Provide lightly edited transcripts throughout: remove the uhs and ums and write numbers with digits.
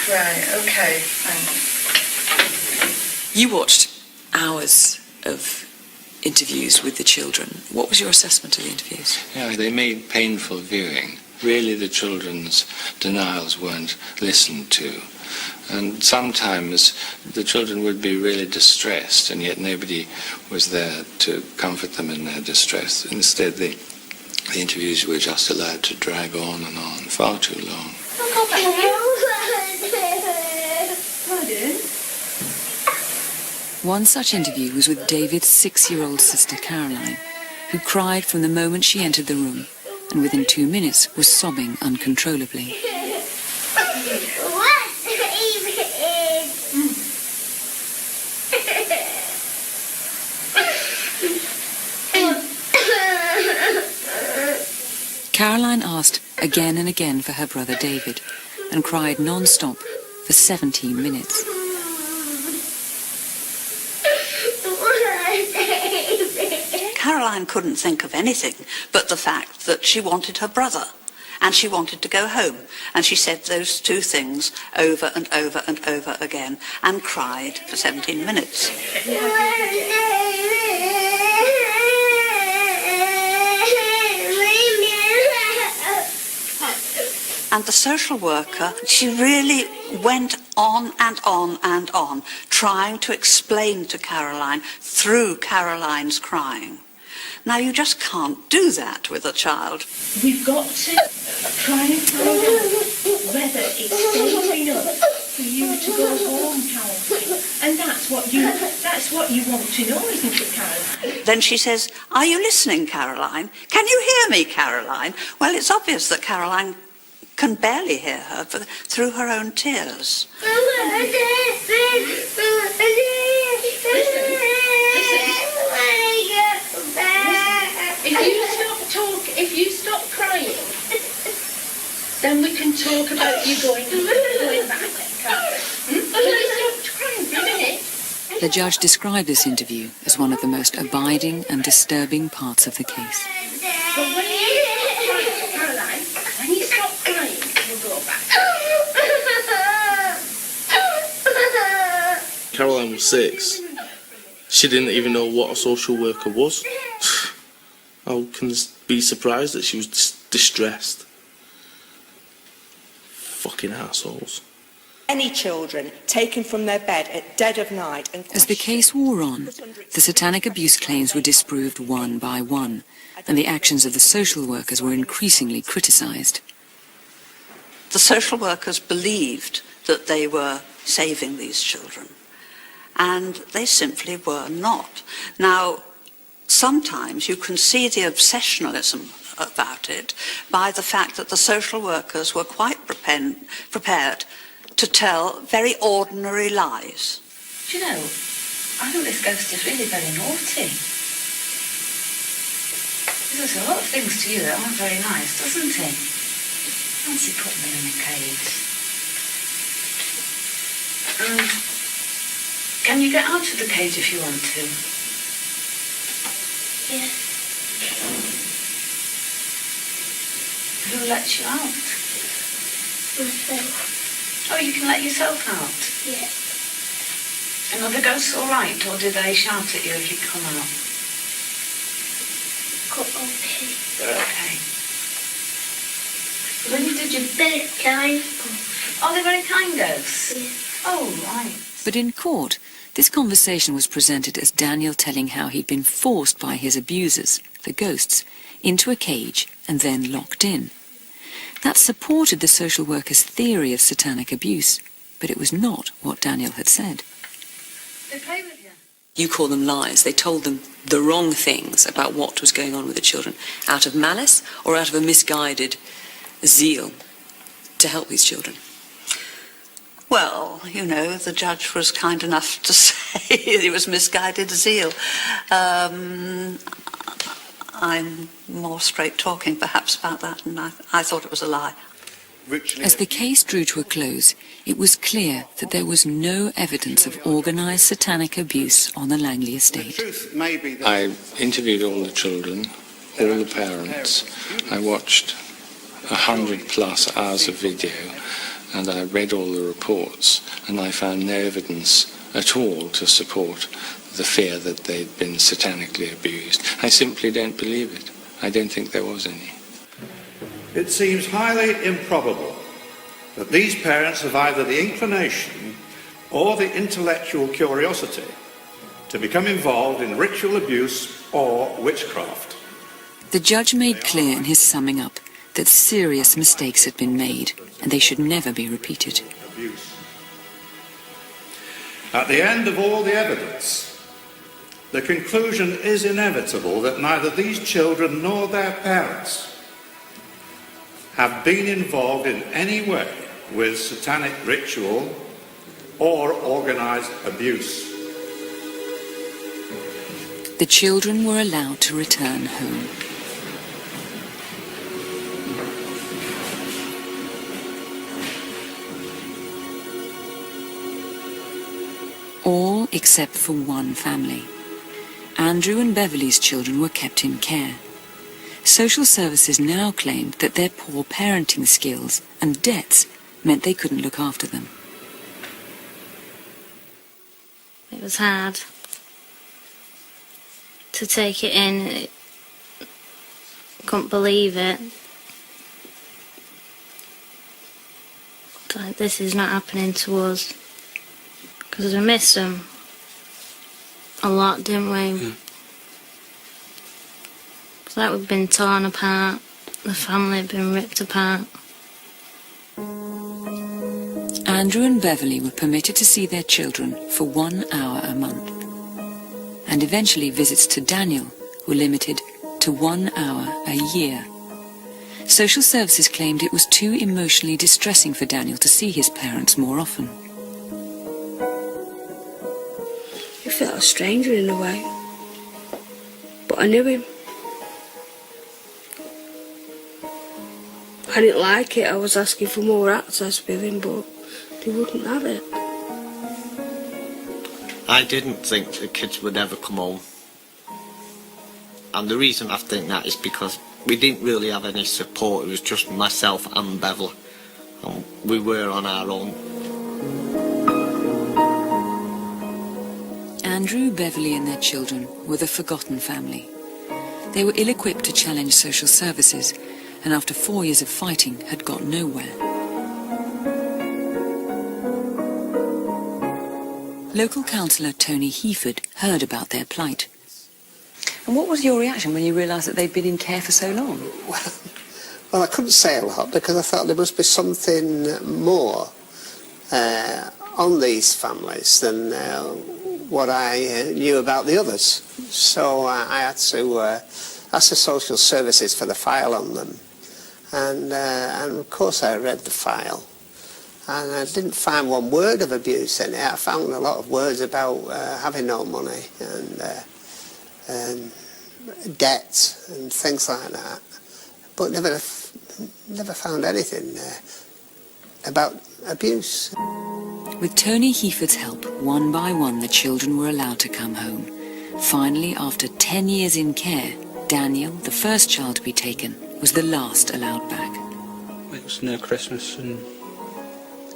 Right, okay, thanks. You watched hours of interviews with the children. What was your assessment of the interviews? Yeah, they made painful viewing. Really, the children's denials weren't listened to. And sometimes the children would be really distressed, and yet nobody was there to comfort them in their distress. Instead, the interviews were just allowed to drag on and on, far too long. One such interview was with David's 6-year-old sister Caroline, who cried from the moment she entered the room, and within 2 minutes was sobbing uncontrollably. Caroline asked again and again for her brother David, and cried non-stop for 17 minutes. Caroline couldn't think of anything but the fact that she wanted her brother and she wanted to go home. And she said those two things over and over and over again and cried for 17 minutes. And the social worker, she really went on and on and on, trying to explain to Caroline through Caroline's crying. Now, you just can't do that with a child. We've got to try and find out whether it's safe enough for you to go home, Caroline. And that's what you want to know, isn't it, Caroline? Then she says, "Are you listening, Caroline? Can you hear me, Caroline?" Well, it's obvious that Caroline can barely hear her through her own tears. If you stop crying, then we can talk about you going back. Can you stop crying for a minute? The judge described this interview as one of the most abiding and disturbing parts of the case. But when you stop crying, we'll go back. Caroline was 6. She didn't even know what a social worker was. I can be surprised that she was distressed. Fucking assholes. Any children taken from their bed at dead of night and... As the case wore on, the satanic abuse claims were disproved one by one, and the actions of the social workers were increasingly criticised. The social workers believed that they were saving these children, and they simply were not. Now, sometimes you can see the obsessionalism about it by the fact that the social workers were quite prepared to tell very ordinary lies. Do you know, I think this ghost is really very naughty. He does a lot of things to you that aren't very nice, doesn't he? Fancy putting them in a cage. And can you get out of the cage if you want to? Yeah. Who lets you out? Myself. Oh, you can let yourself out? Yeah. And are the ghosts all right, or do they shout at you if you come out? Okay. They're okay. When did you... Very kind. Oh, they're very kind ghosts? Yeah. Oh, right. But in court, this conversation was presented as Daniel telling how he'd been forced by his abusers, the ghosts, into a cage and then locked in. That supported the social worker's theory of satanic abuse, but it was not what Daniel had said. They play with you. You call them lies. They told them the wrong things about what was going on with the children, out of malice or out of a misguided zeal to help these children. Well, you know, the judge was kind enough to say it was misguided zeal. I'm more straight talking perhaps about that, and I thought it was a lie. As the case drew to a close, it was clear that there was no evidence of organised satanic abuse on the Langley estate. I interviewed all the children, all the parents. I watched 100+ hours of video, and I read all the reports, and I found no evidence at all to support the fear that they'd been satanically abused. I simply don't believe it. I don't think there was any. It seems highly improbable that these parents have either the inclination or the intellectual curiosity to become involved in ritual abuse or witchcraft. The judge made clear in his summing up that serious mistakes had been made and they should never be repeated. Abuse. At the end of all the evidence, the conclusion is inevitable that neither these children nor their parents have been involved in any way with satanic ritual or organised abuse. The children were allowed to return home. All except for one family. Andrew and Beverly's children were kept in care. Social services now claimed that their poor parenting skills and debts meant they couldn't look after them. It was hard to take it in. Couldn't believe it. Like, this is not happening to us. Because we missed them a lot, didn't we? Yeah. It's like we've been torn apart. The family had been ripped apart. Andrew and Beverly were permitted to see their children for 1 hour a month. And eventually visits to Daniel were limited to 1 hour a year. Social services claimed it was too emotionally distressing for Daniel to see his parents more often. I felt a stranger in a way, but I knew him. I didn't like it. I was asking for more access with him, but they wouldn't have it. I didn't think the kids would ever come home. And the reason I think that is because we didn't really have any support. It was just myself and Bevel. And we were on our own. Andrew, Beverly and their children were the forgotten family. They were ill-equipped to challenge social services, and after 4 years of fighting had got nowhere. Local councillor Tony Heaford heard about their plight. And what was your reaction when you realised that they'd been in care for so long? Well, I couldn't say a lot because I thought there must be something more on these families than what I knew about the others. So I had to ask the social services for the file on them. And of course I read the file. And I didn't find one word of abuse in it. I found a lot of words about having no money and debt and things like that. But never found anything about abuse. With Tony Heaford's help, one by one the children were allowed to come home. Finally, after 10 years in care, Daniel, the first child to be taken, was the last allowed back. It was near Christmas and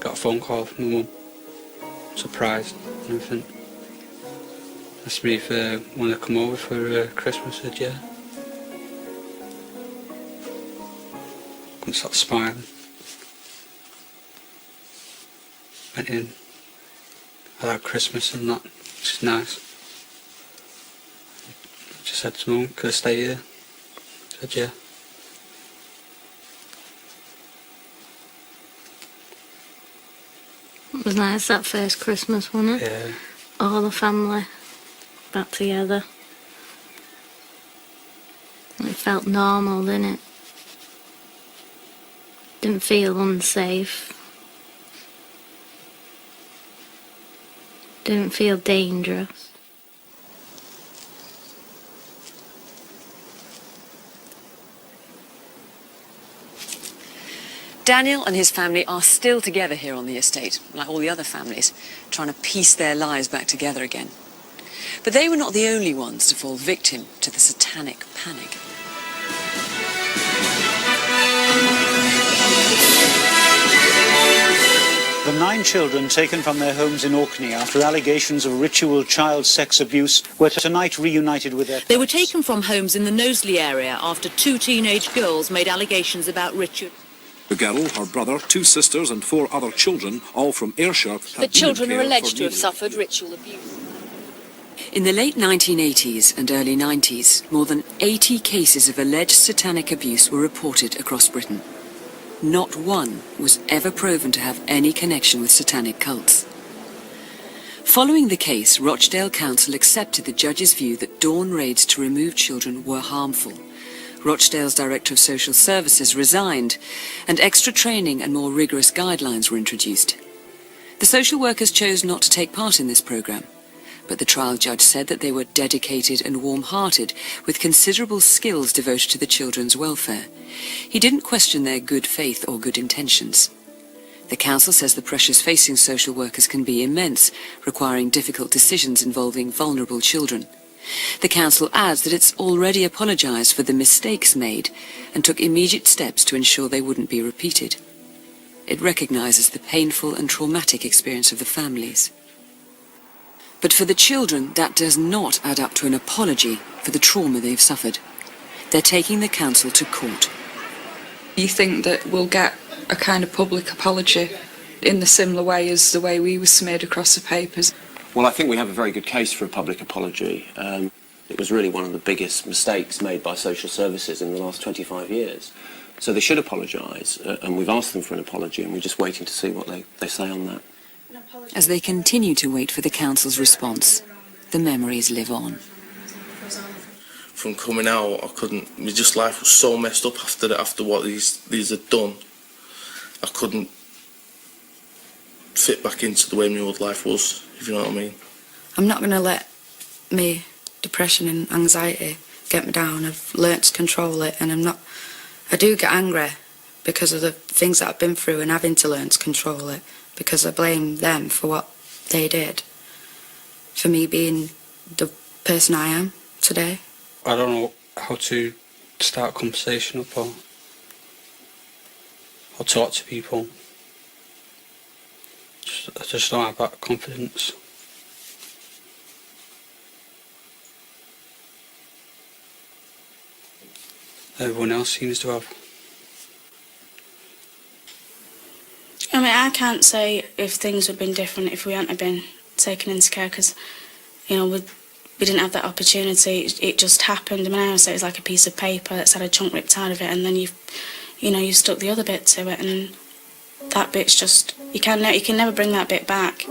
got a phone call from my mum, surprised and everything. Asked me if I wanted to come over for Christmas. I said yeah. Couldn't stop smiling. Went in, had Christmas and that, which is nice. Just said to mum, could I stay here? Said yeah. It was nice that first Christmas, wasn't it? Yeah. All the family back together. It felt normal, didn't it? Didn't feel unsafe. Didn't feel dangerous. Daniel and his family are still together here on the estate, like all the other families, trying to piece their lives back together again. But they were not the only ones to fall victim to the satanic panic. 9 children taken from their homes in Orkney after allegations of ritual child sex abuse were tonight reunited with their parents. They were taken from homes in the Knowsley area after 2 teenage girls made allegations about ritual. The girl, her brother, 2 sisters and 4 other children, all from Ayrshire, The children are alleged to have suffered ritual abuse. In the late 1980s and early 90s, more than 80 cases of alleged satanic abuse were reported across Britain. Not one was ever proven to have any connection with satanic cults. Following the case, Rochdale Council accepted the judge's view that dawn raids to remove children were harmful. Rochdale's Director of Social Services resigned, and extra training and more rigorous guidelines were introduced. The social workers chose not to take part in this programme, but the trial judge said that they were dedicated and warm-hearted, with considerable skills devoted to the children's welfare. He didn't question their good faith or good intentions. The council says the pressures facing social workers can be immense, requiring difficult decisions involving vulnerable children. The council adds that it's already apologised for the mistakes made and took immediate steps to ensure they wouldn't be repeated. It recognises the painful and traumatic experience of the families. But for the children, that does not add up to an apology for the trauma they've suffered. They're taking the council to court. You think that we'll get a kind of public apology in the similar way as the way we were smeared across the papers? Well, I think we have a very good case for a public apology. It was really one of the biggest mistakes made by social services in the last 25 years. So they should apologise, and we've asked them for an apology, and we're just waiting to see what they say on that. As they continue to wait for the council's response, the memories live on. From coming out, I couldn't. My just life was so messed up after what these had done. I couldn't fit back into the way my old life was, if you know what I mean. I'm not going to let me depression and anxiety get me down. I've learnt to control it, and I do get angry because of the things that I've been through and having to learn to control it, because I blame them for what they did, for me being the person I am today. I don't know how to start a conversation up or talk to people. I just don't have that confidence. Everyone else seems to have. I mean, I can't say if things would have been different if we hadn't have been taken into care, because, you know, we didn't have that opportunity. It just happened. I mean, I always say it was like a piece of paper that's had a chunk ripped out of it, and then you've stuck the other bit to it, and that bit's just, you can never bring that bit back.